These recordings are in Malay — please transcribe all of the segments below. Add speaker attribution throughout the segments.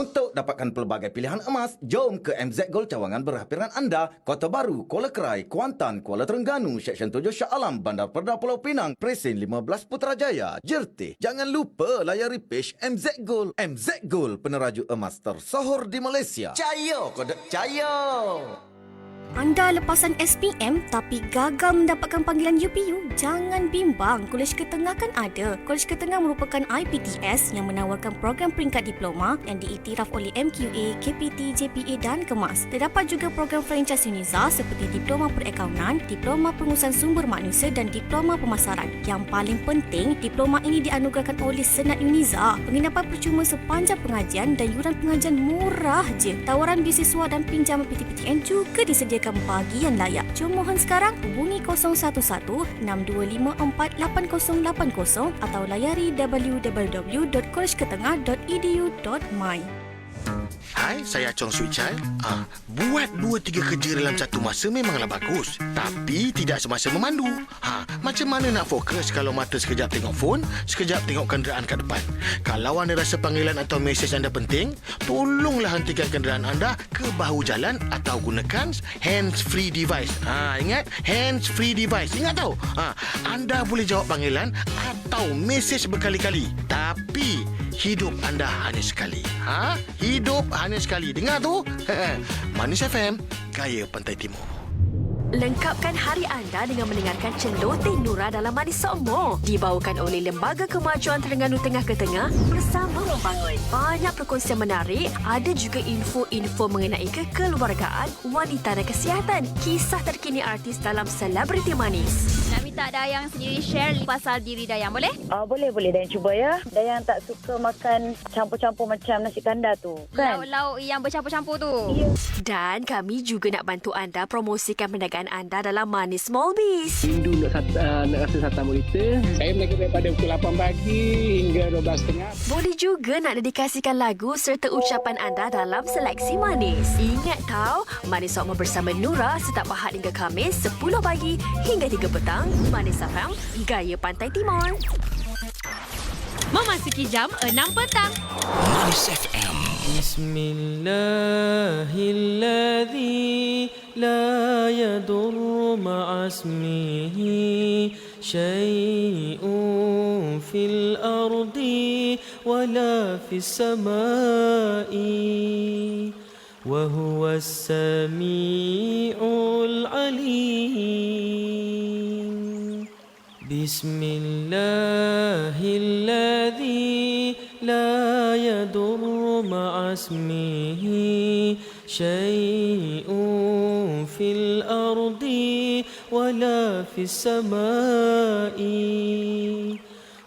Speaker 1: Untuk dapatkan pelbagai pilihan emas, jom ke MZ Gold cawangan berhampiran anda, Kota Baru, Kuala Kerai, Kuantan, Kuala Terengganu, Seksyen 7 Shah Alam, Bandar Perda Pulau Pinang, Presin 15 Putrajaya, Jertih. Jangan lupa layari page MZ Gold. MZ Gold, peneraju emas tersohor di Malaysia. Cayo, kode cayo.
Speaker 2: Anda lepasan SPM tapi gagal mendapatkan panggilan UPU? Jangan bimbang, Kolej Ketengah kan ada. Kolej Ketengah merupakan IPTS yang menawarkan program peringkat diploma yang diiktiraf oleh MQA, KPT, JPA dan KEMAS. Terdapat juga program franchise UNIZA seperti Diploma Perakaunan, Diploma Pengurusan Sumber Manusia dan Diploma Pemasaran. Yang paling penting, diploma ini dianugerahkan oleh Senat UNIZA. Penginapan percuma sepanjang pengajian dan yuran pengajian murah je. Tawaran beasiswa dan pinjaman PTPTN juga disediakan bagi yang layak. Jom mohon sekarang hubungi 011-6254-8080 atau layari www.kolejketengah.edu.my.
Speaker 3: Hai, saya Chong Sui Chai. Buat 2-3 kerja dalam satu masa memanglah bagus. Tapi tidak semasa memandu. Macam mana nak fokus kalau mata sekejap tengok phone, sekejap tengok kenderaan kat depan? Kalau anda rasa panggilan atau mesej anda penting, tolonglah hentikan kenderaan anda ke bahu jalan atau gunakan hands-free device. Ingat, hands-free device. Ingat tahu? Anda boleh jawab panggilan atau mesej berkali-kali. Tapi hidup anda hanya sekali. Hidup hanya sekali. Dengar tu? Manis FM, gaya Pantai Timur.
Speaker 4: Lengkapkan hari anda dengan mendengarkan Celoteh Nura dalam Manis Sokmo. Dibawakan oleh Lembaga Kemajuan Terengganu Tengah ke Tengah bersama membangun. Banyak perkongsian menarik, ada juga info-info mengenai kekeluargaan, wanita dan kesihatan. Kisah terkini artis dalam Selebriti Manis.
Speaker 5: Nak minta Dayang sendiri share pasal diri Dayang, boleh?
Speaker 6: Boleh Dayang cuba ya. Dayang tak suka makan campur-campur macam nasi kandar tu, kan?
Speaker 5: Lauk-lauk yang bercampur-campur tu.
Speaker 6: Ya.
Speaker 4: Dan kami juga nak bantu anda promosikan perniagaan anda dalam Manis Small Biz.
Speaker 7: Rindu nak rasa satan berita. Saya berniaga daripada pukul 8 pagi hingga 12.30.
Speaker 4: Boleh juga nak dedikasikan lagu serta ucapan anda dalam Seleksi Manis. Ingat tahu, Manis Sokmo bersama Nura setiap Ahad hingga Khamis 10 pagi hingga 3 petang. Manis FM, gaya Pantai Timur.
Speaker 5: Memasuki jam 6 petang.
Speaker 3: Manis FM.
Speaker 8: Bismillahilladzi la yadur ma'asmihi syai'un fil ardi wala fis samai wa huwas sami'ul alim. Bismillahilladzi la yadur ma'asmihi syai'un fil ardi wala fis samai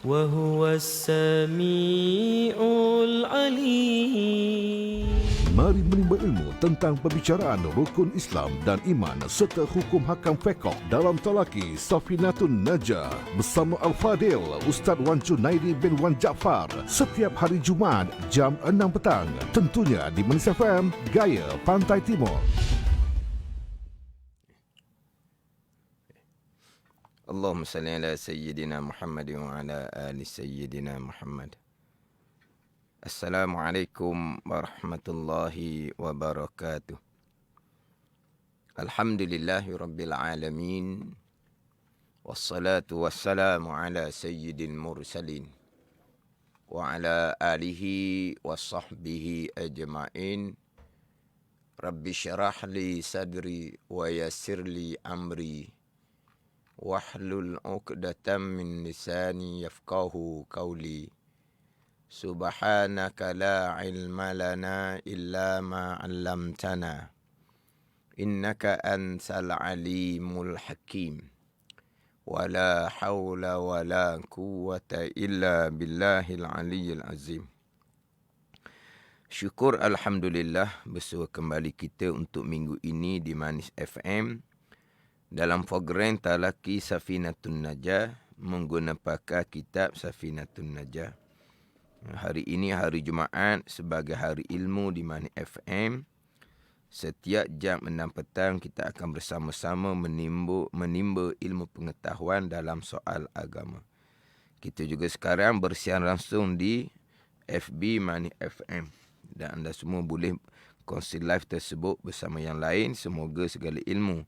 Speaker 8: wa huwas sami'ul alim.
Speaker 9: Mari menimba ilmu tentang perbicaraan rukun Islam dan iman serta hukum hakam fiqh dalam talaki Safinatun Najah bersama Al-Fadil Ustaz Wan Junaidi bin Wan Jaafar setiap hari Jumaat jam 6 petang. Tentunya di Manis FM, gaya Pantai Timur.
Speaker 10: Allahumma salli ala Sayyidina Muhammad wa ala ali Sayyidina Muhammad. Assalamualaikum warahmatullahi wabarakatuh. Alhamdulillahi rabbil alamin. Wassalatu wassalamu ala sayyidil mursalin. Wa ala alihi wa sahbihi ajma'in. Rabbi syarah li sadri wa yassir li amri. Wahlul uqdatam min lisani yafqahu qawli. Subhanaka la ilma lana illa ma 'allamtana. Innaka antal alimul hakim. Wala hawla wala quwwata illa billahil aliyyil azim. Syukur alhamdulillah bersua kembali kita untuk minggu ini di Manis FM dalam program Talaki Safinatun Najah menggunakan pakar kitab Safinatun Najah. Hari ini hari Jumaat sebagai hari ilmu di Manis FM. Setiap jam 6 petang kita akan bersama-sama menimba ilmu pengetahuan dalam soal agama. Kita juga sekarang bersiaran langsung di FB Manis FM. dan anda semua boleh kongsi live tersebut bersama yang lain. Semoga segala ilmu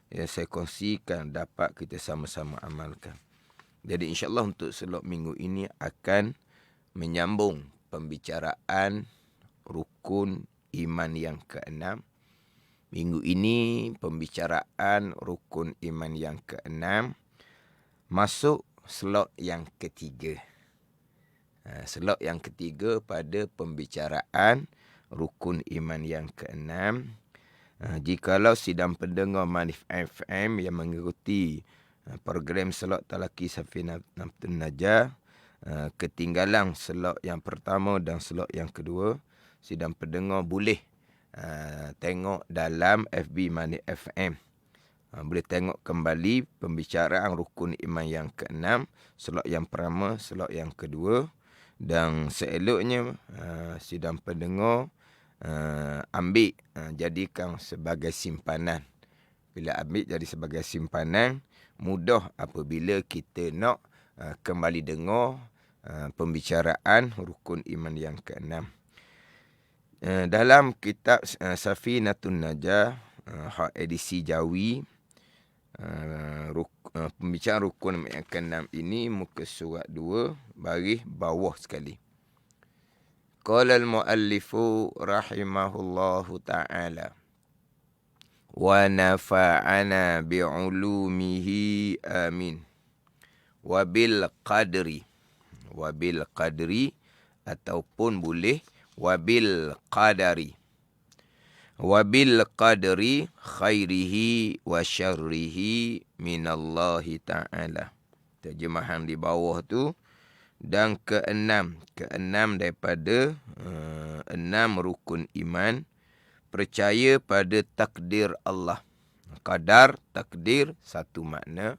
Speaker 10: yang saya kongsikan dapat kita sama-sama amalkan. Jadi insyaAllah untuk slot minggu ini akan menyambung pembicaraan rukun iman yang ke-6. Minggu ini pembicaraan rukun iman yang ke-6 masuk slot yang ketiga. Slot yang ketiga pada pembicaraan rukun iman yang ke-6. Jikalau sidang pendengar Manif FM yang mengikuti program slot Talaki Safinatun Najah ketinggalan slot yang pertama dan slot yang kedua, sidang pendengar boleh tengok dalam FB Manif FM. Boleh tengok kembali pembicaraan rukun iman yang ke-6, slot yang pertama, slot yang kedua. Dan seeloknya sidang pendengar ambil jadikan sebagai simpanan. Bila ambil jadi sebagai simpanan, mudah apabila kita nak kembali dengar pembicaraan rukun iman yang ke-6. Dalam kitab Safinatun Najah edisi Jawi, pembicaraan rukun yang ke-6 ini muka surat 2 baris bawah sekali. Qala al-muallifu rahimahullahu ta'ala wa nafa'ana bi'ulumihi amin. Wabil qadri ataupun boleh wabil qadari khairihi wa syarrihi minallahi ta'ala. Terjemahan di bawah tu. Dan keenam daripada 6 rukun iman, percaya pada takdir Allah. Qadar, takdir satu makna.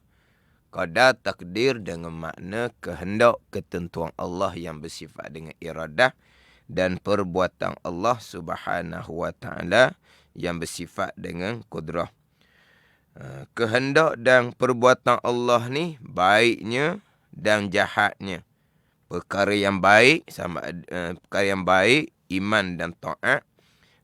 Speaker 10: Qadar, takdir dengan makna kehendak, ketentuan Allah yang bersifat dengan iradah, dan perbuatan Allah Subhanahu wa ta'ala yang bersifat dengan kudrah. Kehendak dan perbuatan Allah ni baiknya dan jahatnya. Perkara yang baik iman dan taat,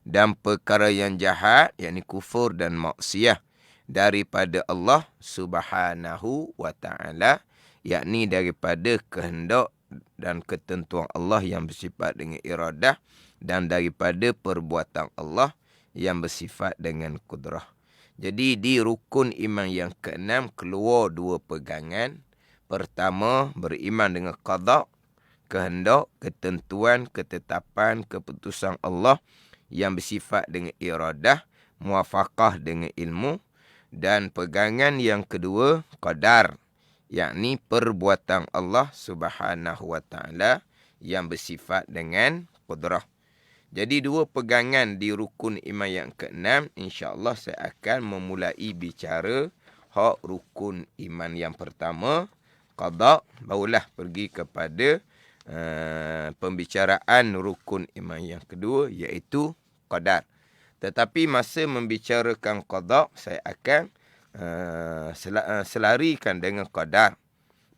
Speaker 10: dan perkara yang jahat yakni kufur dan maksiat daripada Allah Subhanahu wa ta'ala, yakni daripada kehendak dan ketentuan Allah yang bersifat dengan iradah, dan daripada perbuatan Allah yang bersifat dengan kudrah. Jadi di rukun iman yang ke-6 keluar 2 pegangan. Pertama, beriman dengan qada, kehendak, ketentuan, ketetapan, keputusan Allah yang bersifat dengan iradah, muwafaqah dengan ilmu. Dan pegangan yang kedua, qadar, yakni perbuatan Allah Subhanahu wa ta'ala yang bersifat dengan qudrah. Jadi 2 pegangan di rukun iman yang ke-6. InsyaAllah saya akan memulai bicara hak rukun iman yang pertama, qada, barulah pergi kepada pembicaraan rukun iman yang kedua, iaitu qadar. Tetapi masa membicarakan qada, saya akan selarikan dengan qadar.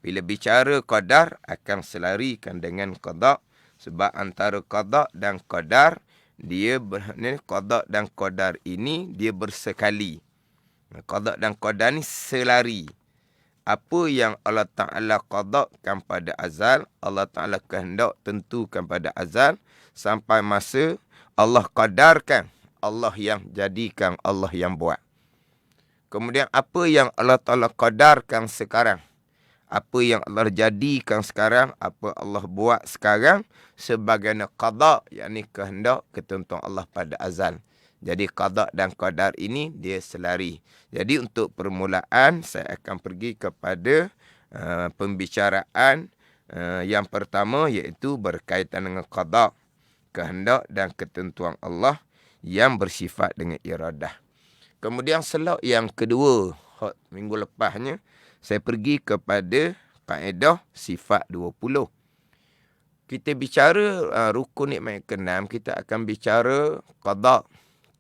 Speaker 10: Bila bicara qadar, akan selarikan dengan qada. Sebab antara qada dan qadar, qada dan qadar ini dia bersekali. Qada dan qadar ni selari. Apa yang Allah Ta'ala qadakan pada azal, Allah Ta'ala kehendak tentukan pada azal, sampai masa Allah qadarkan, Allah yang jadikan, Allah yang buat. Kemudian apa yang Allah Ta'ala qadarkan sekarang, apa yang Allah jadikan sekarang, apa Allah buat sekarang, sebagaimana qada, yakni kehendak, ketentuan Allah pada azal. Jadi qada dan qadar ini dia selari. Jadi untuk permulaan saya akan pergi kepada pembicaraan yang pertama, iaitu berkaitan dengan qada, kehendak dan ketentuan Allah yang bersifat dengan iradah. Kemudian slot yang kedua, minggu lepasnya, saya pergi kepada kaedah sifat 20. Kita bicara rukun iman ke-6, kita akan bicara qada,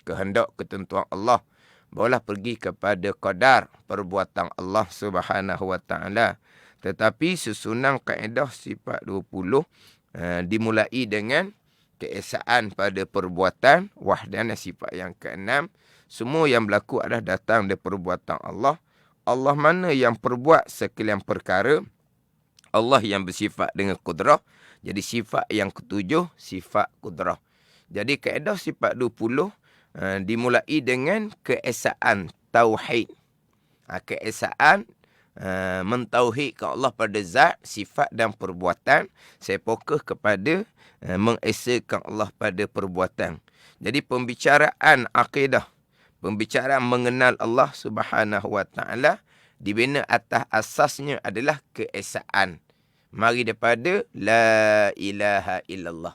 Speaker 10: kehendak, ketentuan Allah. Barulah pergi kepada qadar, perbuatan Allah Subhanahu wa ta'ala. Tetapi susunan kaedah sifat 20 dimulai dengan keesaan pada perbuatan, wahdanah sifat yang keenam, semua yang berlaku adalah datang dari perbuatan Allah. Allah mana yang perbuat sekalian perkara, Allah yang bersifat dengan kudrah. Jadi sifat yang ketujuh, sifat kudrah. Jadi kaedah sifat 20 dimulai dengan keesaan tauhid. Keesaan mentauhidkan Allah pada zat, sifat dan perbuatan. Saya fokus kepada mengesakan Allah pada perbuatan. Jadi pembicaraan akidah, pembicaraan mengenal Allah Subhanahu wa taala dibina atas asasnya adalah keesaan. Mari daripada la ilaha illallah.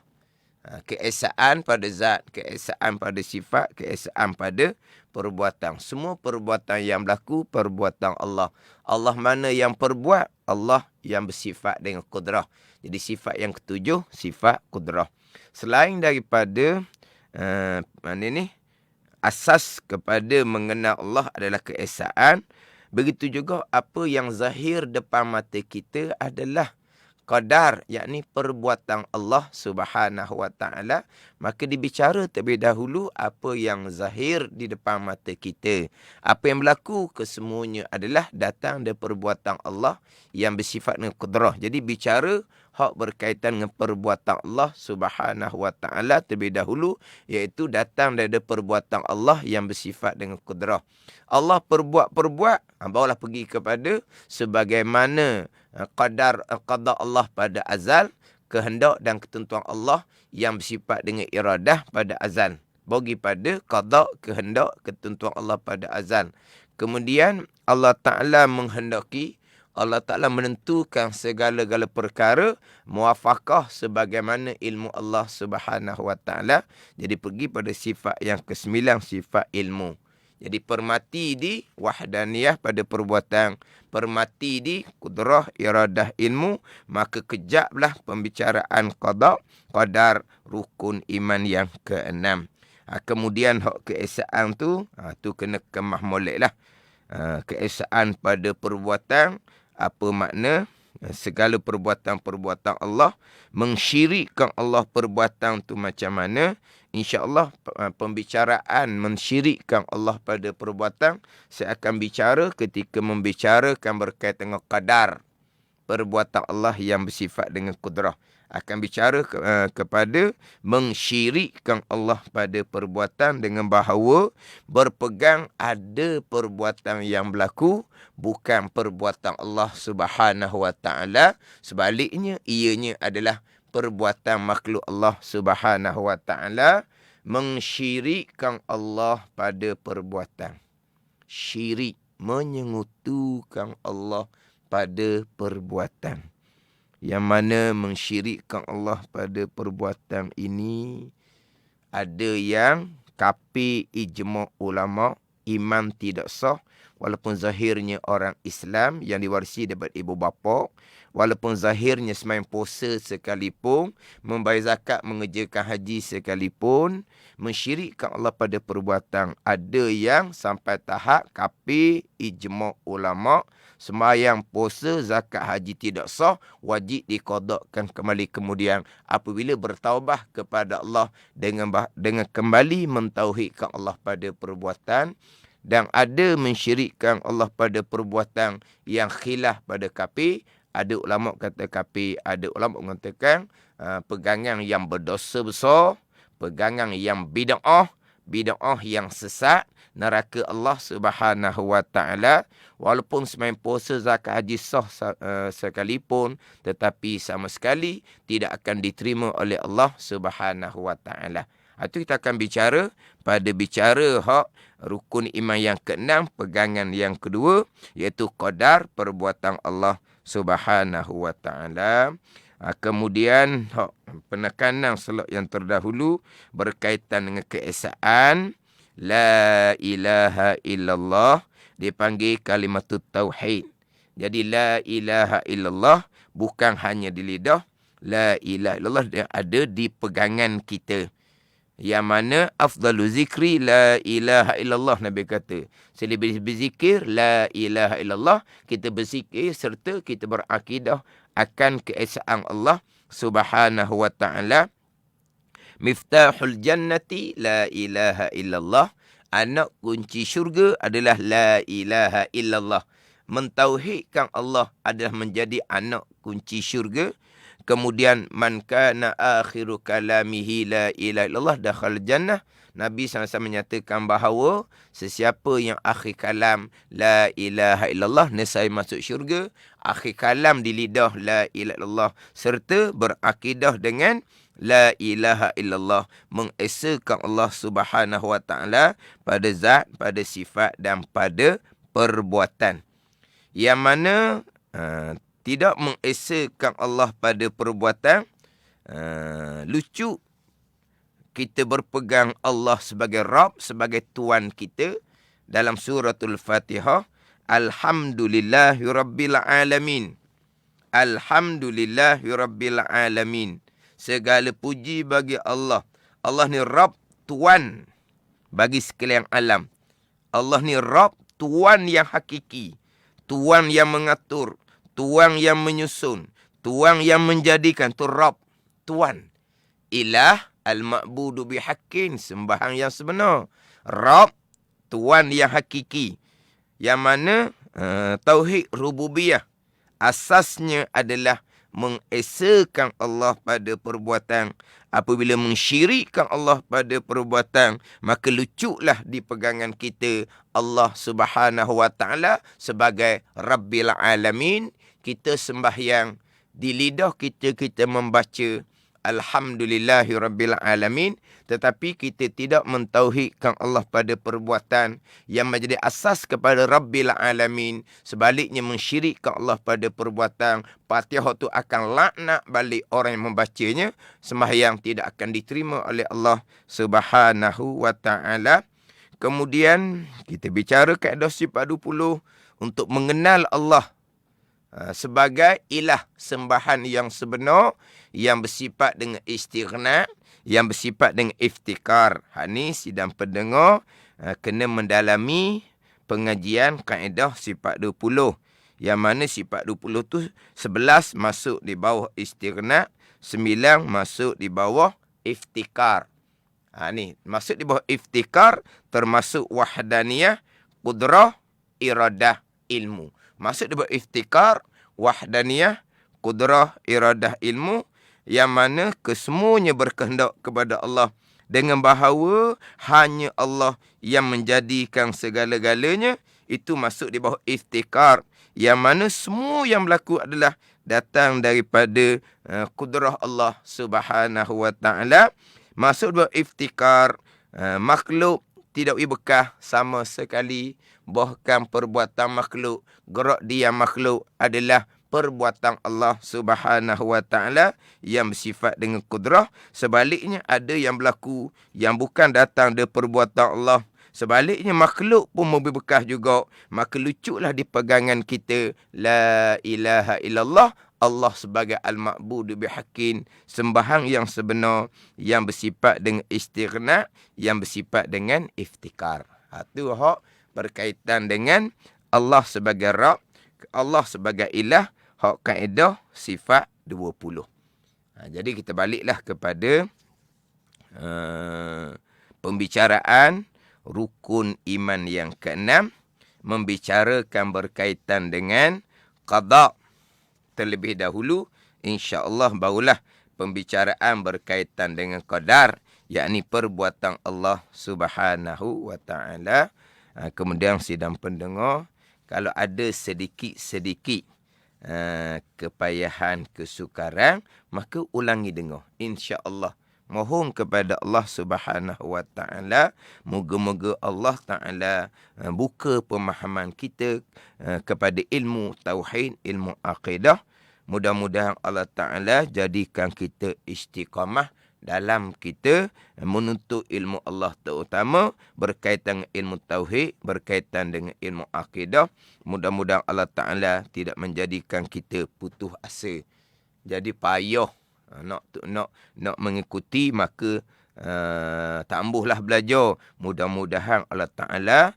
Speaker 10: Keesaan pada zat, keesaan pada sifat, keesaan pada perbuatan. Semua perbuatan yang berlaku, perbuatan Allah. Allah mana yang perbuat? Allah yang bersifat dengan kudrah. Jadi sifat yang ketujuh, sifat kudrah. Selain daripada asas kepada mengenal Allah adalah keesaan, begitu juga apa yang zahir depan mata kita adalah qadar, yakni perbuatan Allah Subhanahu wa taala. Maka dibicara terlebih dahulu apa yang zahir di depan mata kita. Apa yang berlaku kesemuanya adalah datang dari perbuatan Allah yang bersifat dengan qudrah. Jadi bicara hak berkaitan dengan perbuatan Allah Subhanahu wa taala terlebih dahulu, iaitu datang dari perbuatan Allah yang bersifat dengan qudrah. Allah perbuat, barulah pergi kepada sebagaimana qada Allah pada azal, kehendak dan ketentuan Allah yang bersifat dengan iradah pada azal. Bagi pada qada, kehendak, ketentuan Allah pada azal. Kemudian Allah Ta'ala menghendaki, Allah Ta'ala menentukan segala-gala perkara muwafaqah sebagaimana ilmu Allah Subhanahu wa taala. Jadi pergi pada sifat yang ke-9, sifat ilmu. Jadi permati di wahdaniyah pada perbuatan, permati di kudrah, iradah, ilmu, maka kejaplah pembicaraan qada, qadar, rukun iman yang ke-6. Kemudian hak keesaan tu kena kemah molek lah. Keesaan pada perbuatan, apa makna? Segala perbuatan-perbuatan Allah, mensyirikkan Allah perbuatan tu macam mana? InsyaAllah pembicaraan mensyirikkan Allah pada perbuatan saya akan bicara ketika membicarakan berkaitan dengan qadar, perbuatan Allah yang bersifat dengan kudrah. Akan bicara kepada mensyirikkan Allah pada perbuatan dengan bahawa berpegang ada perbuatan yang berlaku bukan perbuatan Allah Subhanahu wa taala, sebaliknya ianya adalah perbuatan makhluk Allah Subhanahu wa taala, mensyirikkan Allah pada perbuatan. Syirik, menyengutukan Allah pada perbuatan. Yang mana mensyirikkan Allah pada perbuatan ini, ada yang kafir ijma' ulama', iman tidak sah, walaupun zahirnya orang Islam yang diwarisi daripada ibu bapa, walaupun zahirnya sembahyang puasa sekalipun, membayar zakat, mengerjakan haji sekalipun, mensyirikkan Allah pada perbuatan. Ada yang sampai tahap kafir ijma' ulama', sembahyang puasa, zakat, haji tidak sah, wajib diqadakkan kembali kemudian apabila bertaubat kepada Allah dengan kembali mentauhidkan Allah pada perbuatan. Dan ada mensyirikkan Allah pada perbuatan yang khilaf pada kafir. Ada ulama kata kafir, ada ulama mengatakan pegangan yang berdosa besar, pegangan yang bid'ah, bid'ah yang sesat, neraka Allah Subhanahu wa taala. Walaupun sembahyang puasa, zakat, haji sah sekalipun, tetapi sama sekali tidak akan diterima oleh Allah Subhanahu wa taala. Itu kita akan bicara hak rukun iman yang ke-6, pegangan yang kedua, iaitu qadar, perbuatan Allah Subhanahu wa taala. Kemudian penekanan slot yang terdahulu berkaitan dengan keesaan la ilaha illallah, dipanggil kalimatut tauhid. Jadi la ilaha illallah bukan hanya di lidah, la ilaha illallah ada di pegangan kita. Yang mana afdalu zikri la ilaha illallah, Nabi kata. Selebih berzikir la ilaha illallah, kita berzikir serta kita berakidah akan keesaan Allah Subhanahu wa taala. Miftahul jannati la ilaha illallah. Anak kunci syurga adalah la ilaha illallah. Mentauhidkan Allah adalah menjadi anak kunci syurga. Kemudian man kana akhiru kalamihi la ilaha illallah dakhal jannah. Nabi SAW menyatakan bahawa sesiapa yang akhir kalam la ilaha illallah nescaya masuk syurga. Akhir kalam di lidah la ilaha illallah serta berakidah dengan la ilaha illallah, mengesakan Allah Subhanahu wa taala pada zat, pada sifat dan pada perbuatan. Yang mana tidak mengesakan Allah pada perbuatan, lucu kita berpegang Allah sebagai Rabb, sebagai Tuan kita. Dalam suratul Fatihah, Alhamdulillahi Rabbil Alamin. Alhamdulillahi Rabbil Alamin. Segala puji bagi Allah. Allah ni Rabb, Tuan bagi sekalian alam. Allah ni Rabb, Tuan yang hakiki. Tuan yang mengatur. Tuan yang menyusun. Tuan yang menjadikan. Tu Rabb, Tuan. Ilah, al-ma'budu bihaqqin, sembahan yang sebenar. Rabb, Tuan yang hakiki. Yang mana tauhid rububiyah asasnya adalah mengesakan Allah pada perbuatan. Apabila mensyirikkan Allah pada perbuatan, maka lucuklah di pegangan kita Allah Subhanahu wa taala sebagai Rabbil Alamin. Kita sembahyang, di lidah kita membaca Alhamdulillahi Rabbil Alamin, tetapi kita tidak mentauhidkan Allah pada perbuatan yang menjadi asas kepada Rabbil Alamin. Sebaliknya mensyirikkan Allah pada perbuatan, Fatihah itu akan laknat balik orang yang membacanya. Sembahyang tidak akan diterima oleh Allah Subhanahu wa taala. Kemudian kita bicara kaedah sifat 20 untuk mengenal Allah sebagai ilah, sembahan yang sebenar, yang bersifat dengan istighna, yang bersifat dengan iftikar. Hak ni sidang pendengar kena mendalami pengajian kaedah sifat 20. Yang mana sifat 20 tu 11 masuk di bawah istighna, 9 masuk di bawah iftikar. Ni masuk di bawah iftikar termasuk wahdaniyah, qudrah, iradah, ilmu. Maksud dia iftikar, wahdaniyah, qudrah, iradah, ilmu, yang mana kesemuanya berkehendak kepada Allah, dengan bahawa hanya Allah yang menjadikan segala-galanya. Itu masuk di bawah iftikar, yang mana semua yang berlaku adalah datang daripada qudrah Allah Subhanahu wa taala. Masuk di bawah iftikar, makhluk tidak bekas sama sekali. Bahkan perbuatan makhluk, gerak diam makhluk adalah perbuatan Allah Subhanahu wa taala yang bersifat dengan kudrah. Sebaliknya ada yang berlaku yang bukan datang dari perbuatan Allah. Sebaliknya makhluk pun berbekas juga. Maka lucuklah di pegangan kita la ilaha illallah, Allah sebagai al-ma'budu bihaqqin, sembahan yang sebenar, yang bersifat dengan istighna, yang bersifat dengan iftikar. Itu hak berkaitan dengan Allah sebagai Rabb, Allah sebagai ilah, hak kaedah sifat 20. Jadi kita baliklah kepada pembicaraan rukun iman yang ke-6, membicarakan berkaitan dengan qada. Terlebih dahulu, insya-Allah barulah pembicaraan berkaitan dengan qadar, yakni perbuatan Allah Subhanahu wa taala. Kemudian sidang pendengar, kalau ada sedikit-sedikit kepayahan, kesukaran, maka ulangi dengar. Insya-Allah. Mohon kepada Allah Subhanahu wa taala, moga-moga Allah taala buka pemahaman kita kepada ilmu tauhid, ilmu akidah. Mudah-mudahan Allah taala jadikan kita istiqamah dalam kita menuntut ilmu Allah, terutama berkaitan dengan ilmu tauhid, berkaitan dengan ilmu akidah. Mudah-mudahan Allah taala tidak menjadikan kita putus asa. Jadi payah nak mengikuti, maka tambuhlah belajar. Mudah-mudahan Allah Ta'ala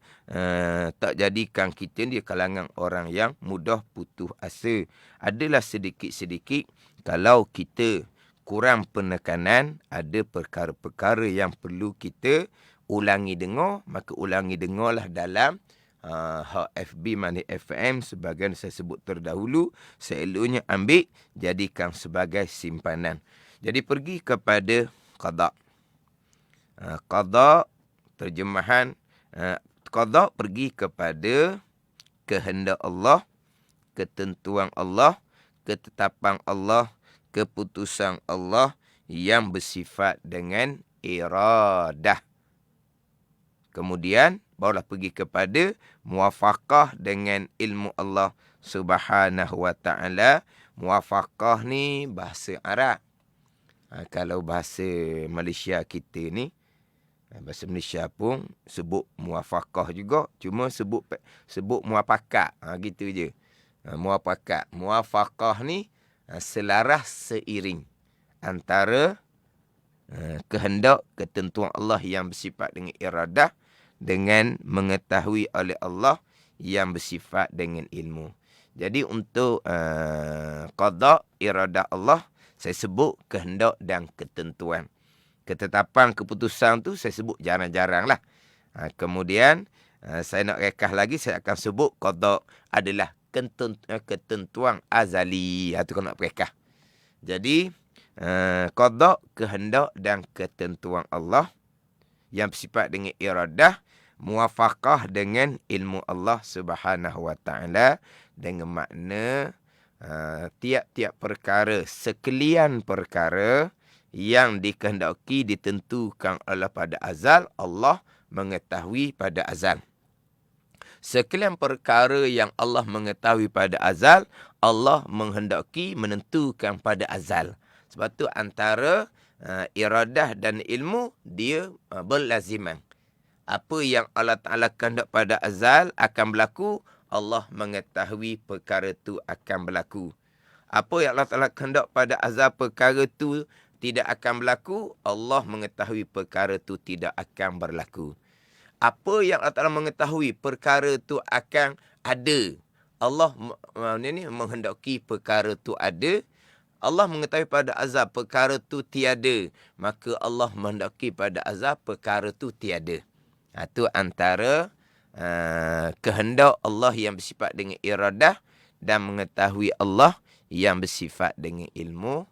Speaker 10: tak jadikan kita di kalangan orang yang mudah putus asa. Adalah sedikit-sedikit kalau kita kurang penekanan, ada perkara-perkara yang perlu kita ulangi dengar, maka ulangi dengarlah dalam hak FB Money FM. Sebagian saya sebut terdahulu, seeloknya ambil jadikan sebagai simpanan. Jadi pergi kepada qada. Qada terjemahan qada pergi kepada kehendak Allah, ketentuan Allah, ketetapan Allah, keputusan Allah yang bersifat dengan iradah. Kemudian barulah pergi kepada muwafaqah dengan ilmu Allah Subhanahu wa taala. Muwafaqah ni bahasa Arab. Kalau bahasa Malaysia kita ni, bahasa Malaysia pun sebut muwafaqah juga, cuma sebut muwafakat. Gitu je. Muwafakat. Muwafaqah ni selaras seiring antara kehendak ketentuan Allah yang bersifat dengan iradah dengan mengetahui oleh Allah yang bersifat dengan ilmu. Jadi untuk qada iradah Allah, saya sebut kehendak dan ketentuan. Ketetapan keputusan tu saya sebut jarang-jarang lah. Kemudian saya nak rekah lagi, saya akan sebut qada adalah ketentuan azali. Itu kalau nak rekah. Jadi qada kehendak dan ketentuan Allah yang bersifat dengan iradah, muwafaqah dengan ilmu Allah Subhanahu wa taala, dengan makna tiap-tiap perkara, sekalian perkara yang dikehendaki ditentukan oleh pada azal, Allah mengetahui pada azal. Sekalian perkara yang Allah mengetahui pada azal, Allah menghendaki menentukan pada azal. Sebab tu antara iradah dan ilmu dia berlaziman. Apa yang Allah Ta'ala kehendak pada azal akan berlaku, Allah mengetahui perkara tu akan berlaku. Apa yang Allah Ta'ala kehendak pada azal perkara tu tidak akan berlaku, Allah mengetahui perkara tu tidak akan berlaku. Apa yang Allah Ta'ala mengetahui perkara tu akan ada, Allah menghendaki perkara tu ada. Allah mengetahui pada azab perkara tu tiada, maka Allah menghendaki pada azab perkara tu tiada. Itu antara kehendak Allah yang bersifat dengan iradah dan mengetahui Allah yang bersifat dengan ilmu.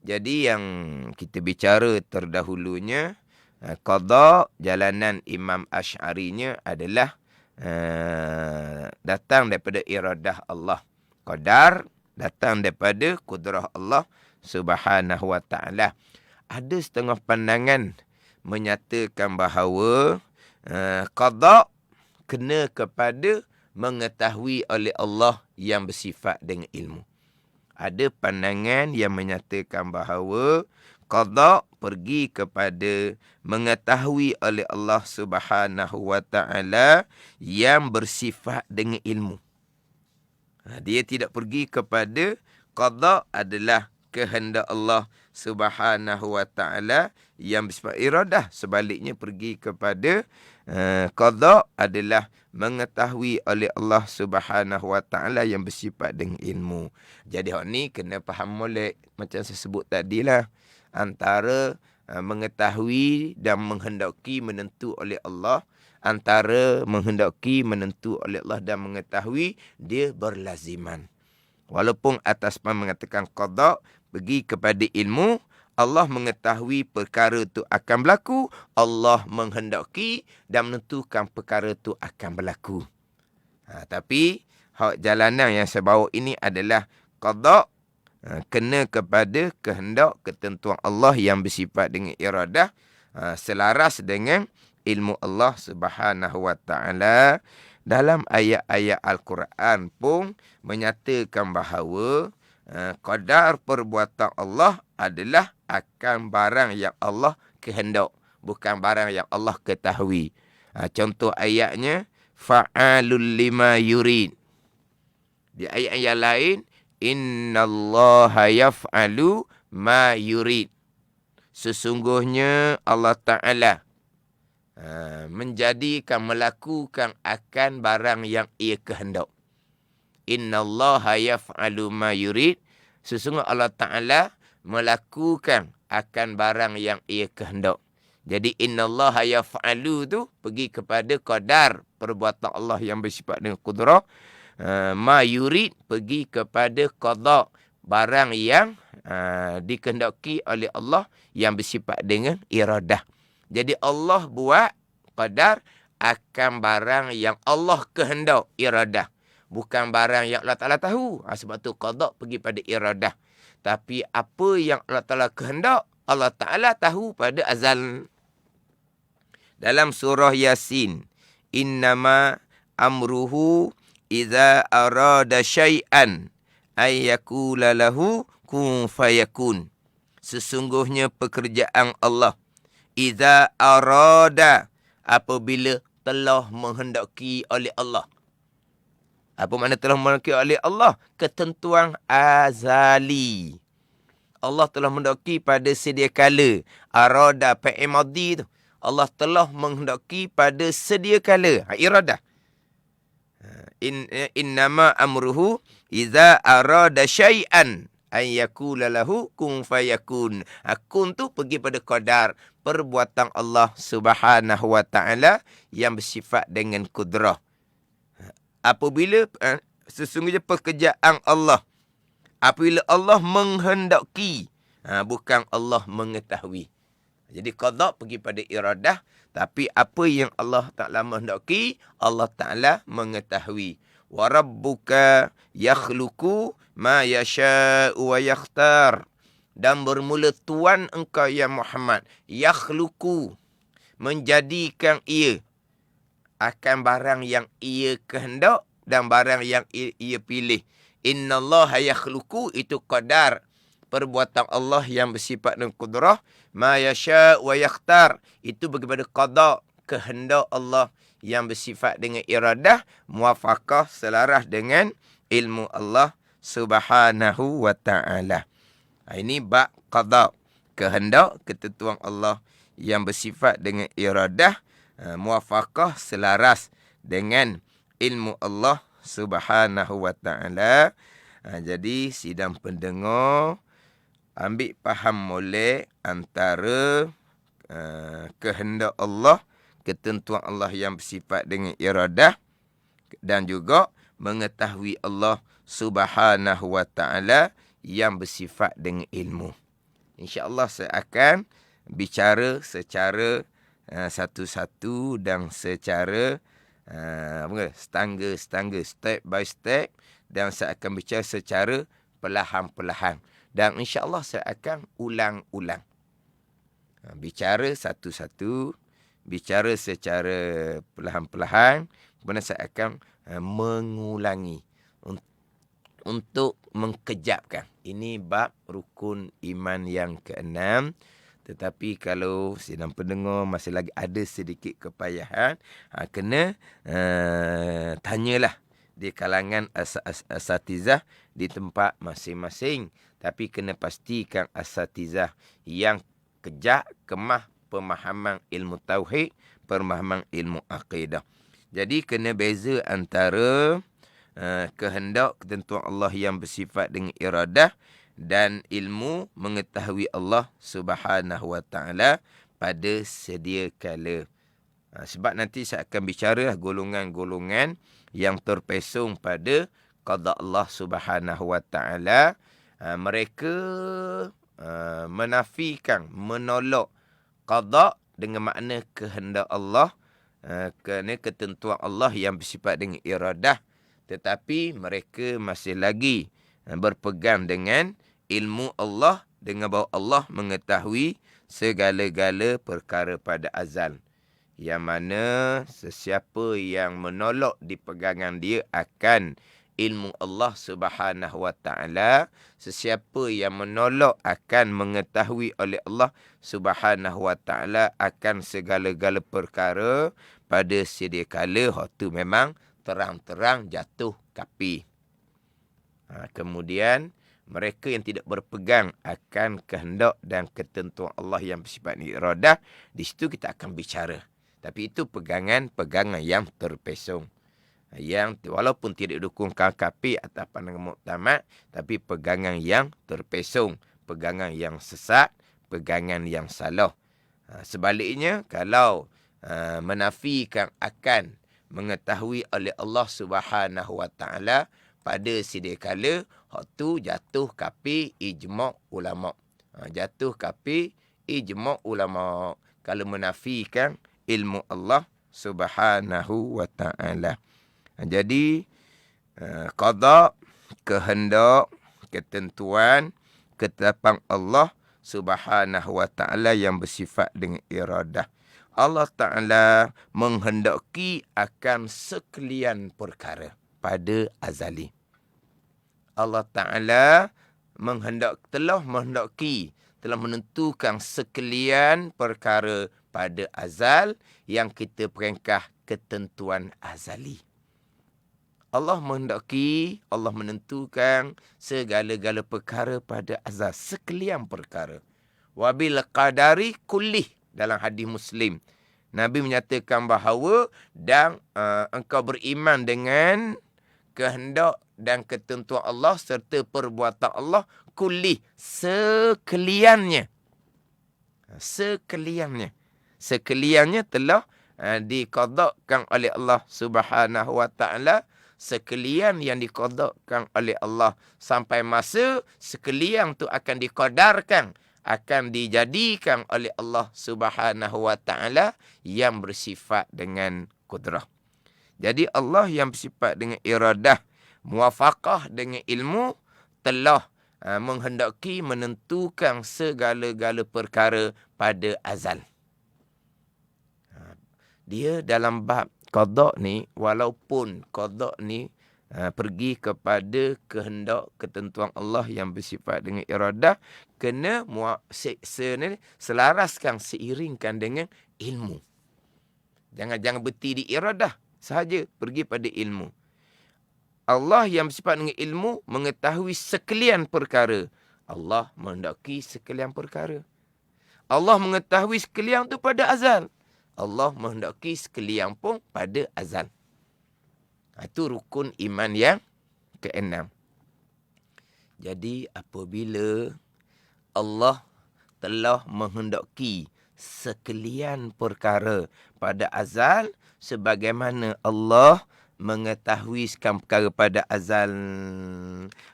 Speaker 10: Jadi yang kita bicara terdahulunya, qada jalanan Imam Asy'arinya adalah datang daripada iradah Allah. Qadar datang daripada kudrah Allah Subhanahu wa taala. Ada setengah pandangan menyatakan bahawa qada kena kepada mengetahui oleh Allah yang bersifat dengan ilmu. Ada pandangan yang menyatakan bahawa qada pergi kepada mengetahui oleh Allah Subhanahu wa taala yang bersifat dengan ilmu. Dia tidak pergi kepada qada adalah kehendak Allah Subhanahu wa taala yang bersifat iradah. Sebaliknya pergi kepada qada adalah mengetahui oleh Allah Subhanahu wa taala yang bersifat dengan ilmu. Jadi hak ni kena faham molek macam saya sebut tadilah, antara mengetahui dan menghendaki menentu oleh Allah, antara menghendaki menentu oleh Allah dan mengetahui, dia berlaziman. Walaupun atas mengatakan qada pergi kepada ilmu, Allah mengetahui perkara itu akan berlaku, Allah menghendaki dan menentukan perkara itu akan berlaku. Tapi hak jalanan yang saya bawa ini adalah qada kena kepada kehendak ketentuan Allah yang bersifat dengan iradah, selaras dengan ilmu Allah Subhanahu wa taala. Dalam ayat-ayat Al-Quran pun menyatakan bahawa qadar perbuatan Allah adalah akan barang yang Allah kehendak, bukan barang yang Allah ketahui. Contoh ayatnya, fa'alul lima yurid. Di ayat yang lain, innallaha yaf'alu ma yurid. Sesungguhnya Allah Ta'ala menjadikan, melakukan akan barang yang ia kehendak. Innallaha yaf'alu ma yurid. Sesungguhnya Allah Ta'ala melakukan akan barang yang ia kehendak. Jadi innallaha yaf'alu tu pergi kepada qadar perbuatan Allah yang bersifat dengan qudrah. Ma yurid pergi kepada qada barang yang dikehendaki oleh Allah yang bersifat dengan iradah. Jadi Allah buat qadar akan barang yang Allah kehendak, iradah. Bukan barang yang Allah Ta'ala tahu. Sebab tu qada pergi pada iradah. Tapi apa yang Allah Ta'ala kehendak, Allah Ta'ala tahu pada azal. Dalam surah Yasin, innama amruhu idza arada syai'an ay yaqula lahu kun fayakun. Sesungguhnya pekerjaan Allah, idza arada, apabila telah menghendaki oleh Allah. Apa makna telah menghendaki oleh Allah? Ketentuan azali. Allah telah menghendaki pada sedia kala. Arada fi'il madhi tu. Allah telah menghendaki pada sedia kala. Iradah. Innama amruhu idza arada syai'an ay yaqula lahu kun fayakun. Kun tu pergi pada qadar perbuatan Allah Subhanahu wa taala yang bersifat dengan kudrah. Apabila sesungguhnya pekerjaan Allah, apabila Allah menghendaki, bukan Allah mengetahui. Jadi qada pergi pada iradah, tapi apa yang Allah Ta'ala menghendaki, Allah Ta'ala mengetahui. Wa rabbuka yakhluqu ma yasha'u wa yakhtar. Dan bermula Tuhan engkau ya Muhammad, yakhluqu, menjadikan ia akan barang yang ia kehendak dan barang yang ia pilih. Innallaha yakhluqu, itu qadar perbuatan Allah yang bersifat dengan qudrah. Ma yasha' wa yakhtar, itu bagaimana qada, kehendak Allah yang bersifat dengan iradah, muwafaqah, selaras dengan ilmu Allah Subhanahu wa ta'ala. Ini bab qada, kehendak, ketentuan Allah yang bersifat dengan iradah, muwafaqah, selaras dengan ilmu Allah Subhanahu wa ta'ala. Jadi sidang pendengar, ambil faham molek antara kehendak Allah, ketentuan Allah yang bersifat dengan iradah, dan juga mengetahui Allah Subhanahu wa ta'ala yang bersifat dengan ilmu. InsyaAllah saya akan bicara secara satu-satu dan secara setangga-setangga, step by step, dan saya akan bicara secara perlahan-perlahan. Dan insyaAllah saya akan ulang-ulang. Bicara satu-satu, bicara secara perlahan-perlahan, kemudian saya akan mengulangi untuk mengkejapkan. Ini bab rukun iman yang ke-6. Tetapi kalau sidang pendengar masih lagi ada sedikit kepayahan, kena tanyalah di kalangan asatizah di tempat masing-masing. Tapi kena pastikan asatizah yang kejak, kemah pemahaman ilmu tauhid, pemahaman ilmu akidah. Jadi kena beza antara kehendak, ketentuan Allah yang bersifat dengan iradah, dan ilmu mengetahui Allah Subhanahu wa ta'ala pada sedia kala. Sebab nanti saya akan bicara golongan-golongan yang terpesong pada qada Allah Subhanahu wa ta'ala. Mereka menafikan, menolak qada dengan makna kehendak Allah, kerana ketentuan Allah yang bersifat dengan iradah. Tetapi mereka masih lagi berpegang dengan ilmu Allah, dengan bahawa Allah mengetahui segala-gala perkara pada azal. Yang mana sesiapa yang menolak di pegangan dia akan ilmu Allah Subhanahu wa ta'ala, sesiapa yang menolak akan mengetahui oleh Allah Subhanahu wa ta'ala akan segala-gala perkara pada sedia kala, itu memang terang-terang jatuh kapi. Kemudian mereka yang tidak berpegang akan kehendak dan ketentuan Allah yang bersifat iradah, di situ kita akan bicara. Tapi itu pegangan yang terpesong, yang walaupun tidak didukung kapi atau pandangan muktamad, tapi pegangan yang terpesong, pegangan yang sesat, pegangan yang salah. Sebaliknya, kalau menafikan akan mengetahui oleh Allah Subhanahu Wa Taala pada sedia kala, hak tu jatuh kapi ijma' ulama. Jatuh kapi ijma' ulama kalau menafikan ilmu Allah Subhanahu Wa Taala. Jadi qada, kehendak, ketentuan, ketetapan Allah Subhanahu Wa Taala yang bersifat dengan iradah. Allah Ta'ala menghendaki akan sekalian perkara pada azali. Allah Ta'ala telah menentukan sekalian perkara pada azal yang kita perengkah ketentuan azali. Allah menghendaki, Allah menentukan segala-gala perkara pada azal, sekalian perkara. Wabil qadari kullih. Dalam hadis Muslim, Nabi menyatakan bahawa dan engkau beriman dengan kehendak dan ketentuan Allah serta perbuatan Allah kulli, sekaliannya. Sekaliannya telah diqadakkan oleh Allah Subhanahu Wa Taala, sekalian yang diqadakkan oleh Allah sampai masa sekalian tu akan diqadarkan, akan dijadikan oleh Allah Subhanahu Wa Taala yang bersifat dengan kudrah. Jadi Allah yang bersifat dengan iradah, muwafaqah dengan ilmu, telah menghendaki menentukan segala-gala perkara pada azal. Dia dalam bab qada ni, walaupun qada ni pergi kepada kehendak ketentuan Allah yang bersifat dengan iradah, kena selaraskan, seiringkan dengan ilmu. Jangan berhenti di iradah sahaja, pergi pada ilmu. Allah yang bersifat dengan ilmu mengetahui sekalian perkara. Allah menghendaki sekalian perkara. Allah mengetahui sekalian tu pada azal. Allah menghendaki sekalian pun pada azal. Itu rukun iman yang ke-6. Jadi apabila Allah telah menghendaki sekalian perkara pada azal, sebagaimana Allah mengetahui sekalian perkara pada azal,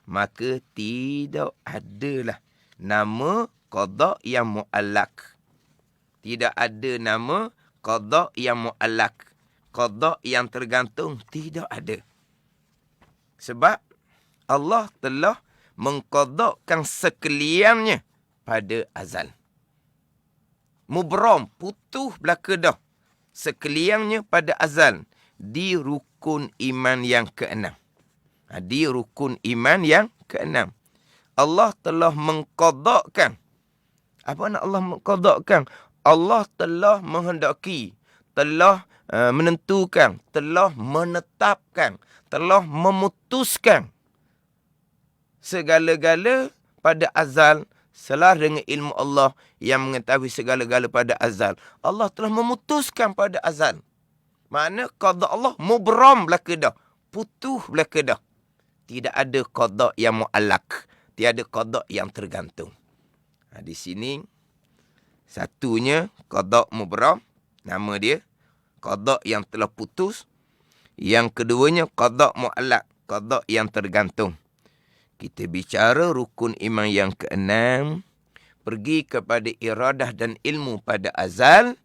Speaker 10: maka tidak adalah nama qada yang mu'allaq. Tidak ada nama qada yang mu'allaq. Qada yang tergantung tidak ada. Sebab Allah telah mengqadakkan sekaliannya pada azal. Mubram, putuh belaka dah. Sekaliannya pada azal. Di rukun iman yang ke-6. Di rukun iman yang ke-6. Allah telah mengqadakkan. Apa nak Allah mengqadakkan? Allah telah menghendaki, telah menentukan, telah menetapkan, telah memutuskan segala-gala pada azal selaras dengan ilmu Allah yang mengetahui segala-gala pada azal. Allah telah memutuskan pada azal. Makna qada Allah mubram belaka dah, putuh belaka dah. Tidak ada qada yang mu'allaq, tiada qada yang tergantung. Di sini satunya qada mubram, nama dia qada yang telah putus. Yang keduanya qada mu'allaq, qada yang tergantung. Kita bicara rukun iman yang ke-6, pergi kepada iradah dan ilmu pada azal.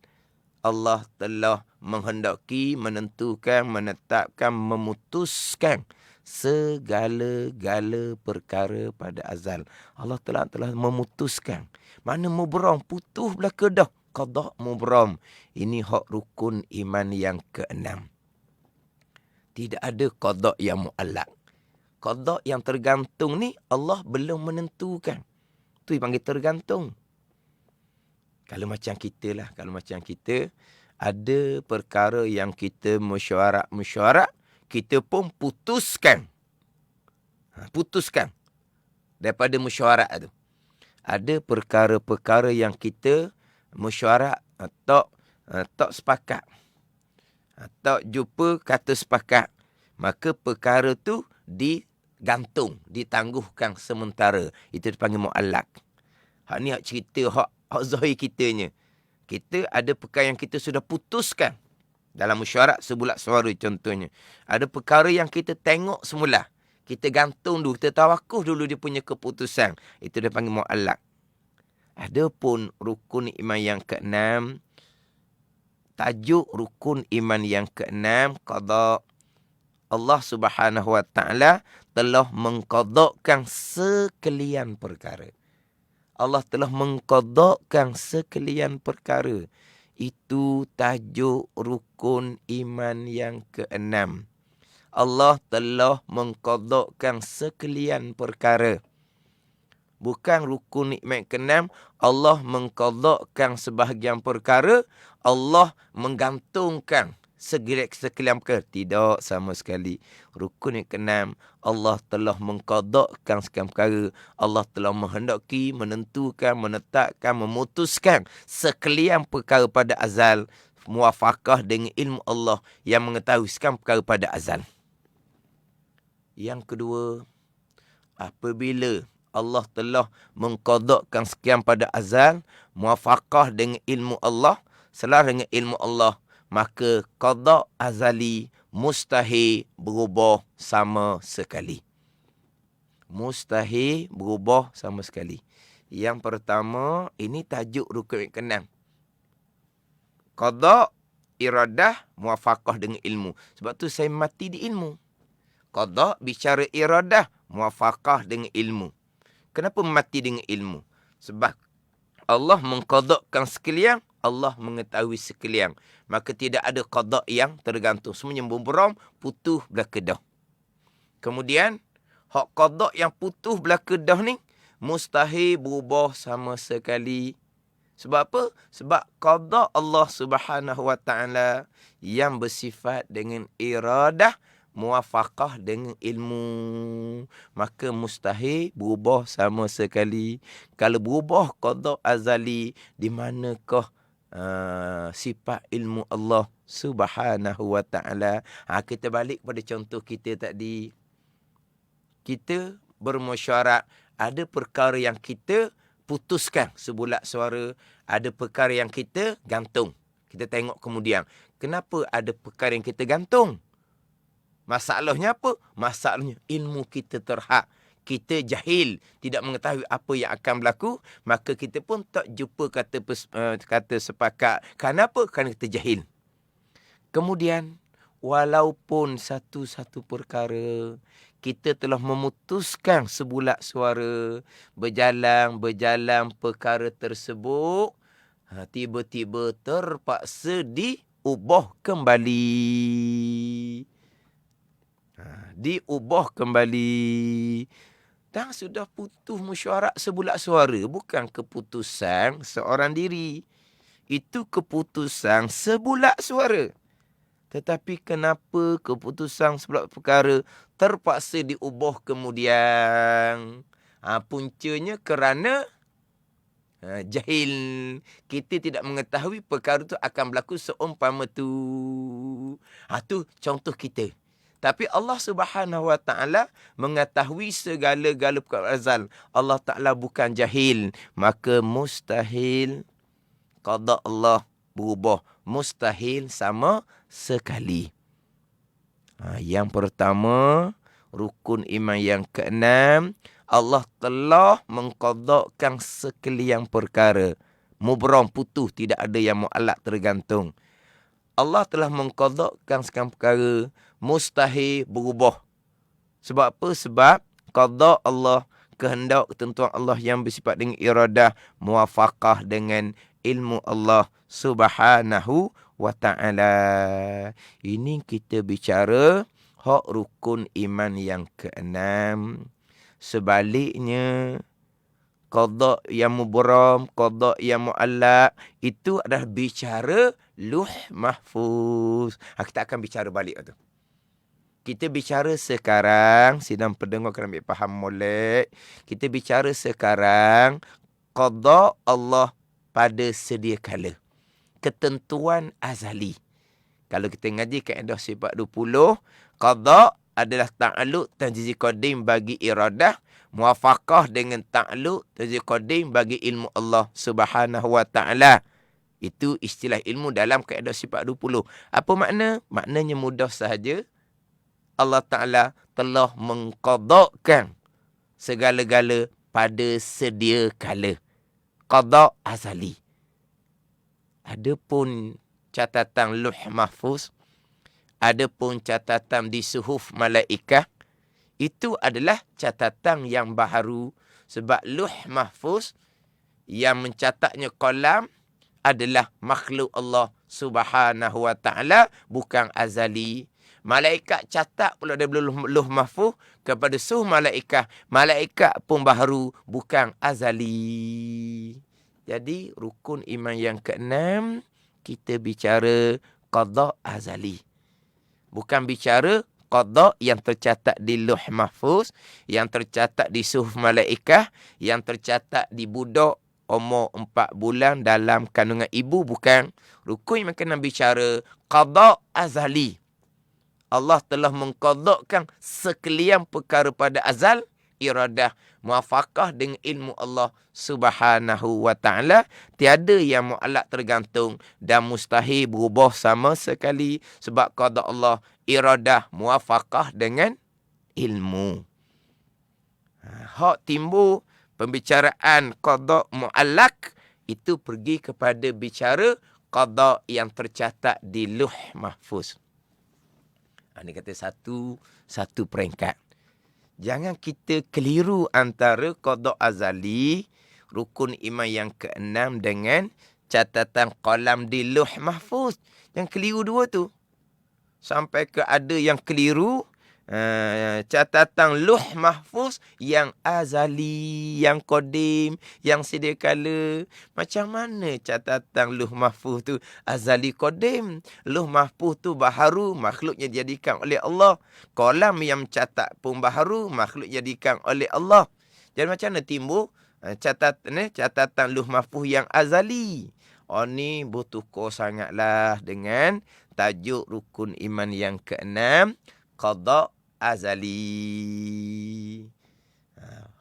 Speaker 10: Allah telah menghendaki, menentukan, menetapkan, memutuskan segala-gala perkara pada azal. Allah telah memutuskan. Mana mubram, putuh belaka dah. Qada mubram. Ini hak rukun iman yang ke-6. Tidak ada qada yang mu'allaq. Qada yang tergantung ni Allah belum menentukan. Tu dipanggil tergantung. Kalau macam kita lah, kalau macam kita ada perkara yang kita mesyuarat, kita pun putuskan. Putuskan daripada mesyuarat tu. Ada perkara-perkara yang kita mesyuarat tak sepakat. Tak jumpa kata sepakat. Maka perkara tu digantung, ditangguhkan sementara. Itu dipanggil mu'allaq. Hak ni hak cerita, hak zahir kitanya. Kita ada perkara yang kita sudah putuskan. Dalam mesyuarat sebulat suara contohnya. Ada perkara yang kita tengok semula. Kita gantung dulu, kita tawakuf dulu dia punya keputusan. Itu dia panggil mu'allaq. Adapun rukun iman yang keenam, tajuk rukun iman yang keenam, qada. Allah Subhanahu Wa Taala telah mengqadakkan sekalian perkara. Allah telah mengqadakkan sekalian perkara. Itu tajuk rukun iman yang keenam. Allah telah mengqadakkan sekalian perkara. Bukan rukun iman keenam, Allah mengqadakkan sebahagian perkara, Allah menggantungkan sekalian perkara. Tidak sama sekali. Rukun yang keenam, Allah telah mengqadakkan sekalian perkara. Allah telah menghendaki, menentukan, menetapkan, memutuskan sekalian perkara pada azal. Muwafaqah dengan ilmu Allah yang mengetahui sekalian perkara pada azal. Yang kedua, apabila Allah telah mengqadakkan sekian pada azal, muwafaqah dengan ilmu Allah, selaras dengan ilmu Allah, maka qada azali mustahil berubah sama sekali. Mustahil berubah sama sekali. Yang pertama, ini tajuk rukun yang keenam. Qada, iradah, muwafaqah dengan ilmu. Sebab tu saya mati di ilmu. Qada bicara iradah, muwafaqah dengan ilmu. Kenapa mati dengan ilmu? Sebab Allah mengqadakkan sekalian, Allah mengetahui sekalian. Maka tidak ada qada yang tergantung. Semuanya berberam, putus belah kedah. Kemudian, hak qada yang putus belah kedah ni, mustahil berubah sama sekali. Sebab apa? Sebab qada Allah Subhanahu Wa Taala yang bersifat dengan iradah, muwafaqah dengan ilmu, maka mustahil berubah sama sekali. Kalau berubah qada azali, di manakah sifat ilmu Allah Subhanahu Wa Taala? Kita balik pada contoh kita tadi. Kita bermesyuarat, ada perkara yang kita putuskan sebulat suara, ada perkara yang kita gantung. Kita tengok kemudian, kenapa ada perkara yang kita gantung? Masalahnya apa? Masalahnya ilmu kita terhad. Kita jahil, tidak mengetahui apa yang akan berlaku, maka kita pun tak jumpa kata sepakat. Kenapa? Kerana kita jahil. Kemudian, walaupun satu-satu perkara, kita telah memutuskan sebulat suara, berjalan perkara tersebut, tiba-tiba terpaksa diubah kembali. Diubah kembali. Dan sudah putus mesyuarat sebulat suara. Bukan keputusan seorang diri. Itu keputusan sebulat suara. Tetapi kenapa keputusan sebulat perkara terpaksa diubah kemudian? Puncanya kerana jahil. Kita tidak mengetahui perkara itu akan berlaku seumpama tu. Tu contoh kita. Tapi Allah Subhanahu Wa Taala mengetahui segala-gala perkara azal. Allah Taala bukan jahil, maka mustahil qada Allah berubah. Mustahil sama sekali. Yang pertama, rukun iman yang keenam, Allah telah mengqadakkan sekalian perkara. Mubram, putus, tidak ada yang mu'allaq tergantung. Allah telah mengqadakkan sekalian perkara, mustahil berubah. Sebab apa? Sebab qada Allah, kehendak ketentuan Allah yang bersifat dengan iradah, muwafaqah dengan ilmu Allah Subhanahu Wa Taala. Ini kita bicara hak rukun iman yang keenam. Sebaliknya, qada yang mubram, qada yang mu'allaq, itu adalah bicara Luh Mahfuz. Kita akan bicara balik tu. Kita bicara sekarang, sidang pendengar kena ambil faham molek. Kita bicara sekarang qada Allah pada sedia kala. Ketentuan azali. Kalau kita ngaji kaedah sifat 20, qada adalah ta'alluq tanjizi qadim bagi iradah, muwafaqah dengan ta'alluq tajwid qadim bagi ilmu Allah Subhanahu wa taala. Itu istilah ilmu dalam kaedah sifat 20. Apa makna? Maknanya mudah sahaja. Allah Ta'ala telah mengqadakkan segala-gala pada sedia kala. Qada azali. Adapun catatan Lauh Mahfuz, adapun catatan di suhuf malaikah, itu adalah catatan yang baharu. Sebab Lauh Mahfuz yang mencatatnya qalam adalah makhluk Allah Subhanahu wa taala, bukan azali. Malaikat catat pula daripada Lauh Mahfuz kepada suhuf malaikah. Malaikat pun baharu, bukan azali. Jadi rukun iman yang ke-6 kita bicara qada azali. Bukan bicara qada yang tercatat di Lauh Mahfuz, yang tercatat di suhuf malaikah, yang tercatat di budak umur 4 bulan dalam kandungan ibu, bukan. Rukun yang kena bicara qada azali. Allah telah mengqadakkan sekalian perkara pada azal, iradah muwafaqah dengan ilmu Allah Subhanahu wa taala. Tiada yang mu'allaq tergantung dan mustahil berubah sama sekali, sebab qada Allah iradah muwafaqah dengan ilmu. Hak timbul pembicaraan qada mu'allaq itu pergi kepada bicara qada yang tercatat di Lauh Mahfuz. Ini kata satu peringkat. Jangan kita keliru antara qada azali, rukun iman yang ke-6 dengan catatan qalam di Lauh Mahfuz. Yang keliru dua tu. Sampai ke ada yang keliru catatan Lauh Mahfuz yang azali, yang qadim, yang sedia kala. Macam mana catatan Lauh Mahfuz tu azali qadim? Lauh Mahfuz tu baharu, makhluknya dijadikan oleh Allah. Qalam yang mencatat pun baharu, makhluk dijadikan oleh Allah. Jadi macam mana timbul catatan Lauh Mahfuz yang azali? Oh ni bertukar sangatlah dengan tajuk rukun iman yang ke-6, qada azali.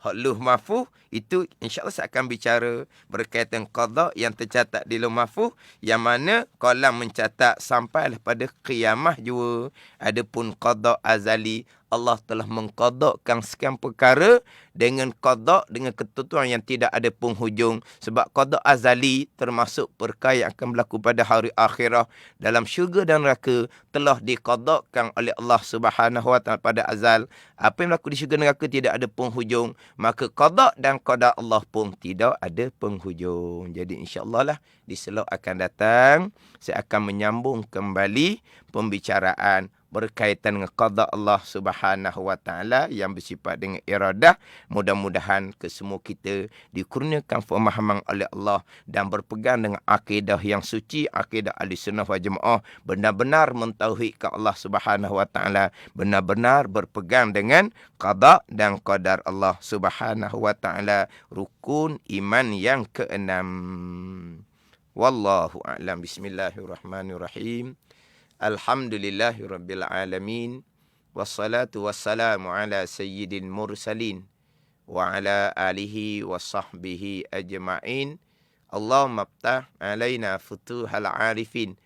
Speaker 10: Hak Lauh Mahfuz itu insya-Allah saya akan bicara berkaitan qada yang tercatat di Lauh Mahfuz, yang mana qalam mencatat sampai pada qiyamah jua. Adapun qada azali, Allah telah mengqadakkan sekian perkara dengan qada, dengan ketentuan yang tidak ada penghujung. Sebab qada azali termasuk perkara yang akan berlaku pada hari akhirah dalam syurga dan neraka telah diqadakkan oleh Allah Subhanahu wa taala pada azal. Apa yang berlaku di syurga dan neraka tidak ada penghujung, maka qada dan qada Allah pun tidak ada penghujung. Jadi insya-Allah lah di slot akan datang saya akan menyambung kembali pembicaraan berkaitan dengan qada Allah Subhanahu wa taala yang bersifat dengan iradah. Mudah-mudahan kesemua kita dikurniakan pemahaman oleh Allah dan berpegang dengan akidah yang suci, akidah Ahlussunnah wal Jamaah, benar-benar mentauhidkan Allah Subhanahu wa taala, benar-benar berpegang dengan qada dan qadar Allah Subhanahu wa taala, rukun iman yang ke-6. Wallahu a'lam. Bismillahirrahmanirrahim. Alhamdulillahirabbil alamin, wassalatu wassalamu ala sayyidil mursalin wa ala alihi wa sahbihi ajma'in. Allahumma aftah alaina futuhal arifin,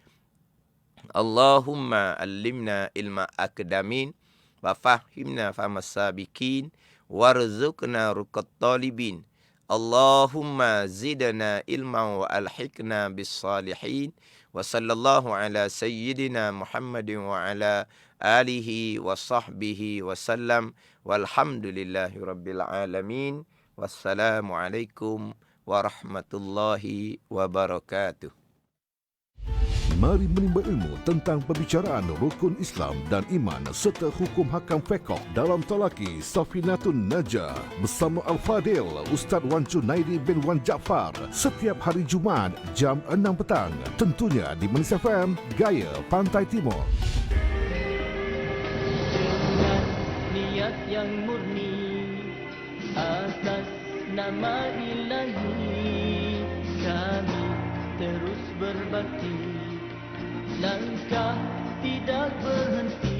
Speaker 10: Allahumma allimna ilma akdamin, wa fahimna fahamas sabiqin, warzuqna ruqat talibin. Allahumma zidna ilman wa alhiqna bis salihin. Wa sallallahu ala sayyidina Muhammadin wa ala alihi wa sahbihi wa sallam. Walhamdulillahi rabbil alamin. Wassalamualaikum warahmatullahi wabarakatuh.
Speaker 9: Mari menimba ilmu tentang pembicaraan rukun Islam dan iman serta hukum hakam fiqh dalam talaki Safinatun Najah bersama Al-Fadil Ustaz Wan Junaidi bin Wan Jaafar setiap hari Jumaat jam 6 petang, tentunya di Manis FM Gaya Pantai Timur.
Speaker 8: Niat yang murni atas nama Ilahi, kami terus berbakti, langkah tidak berhenti.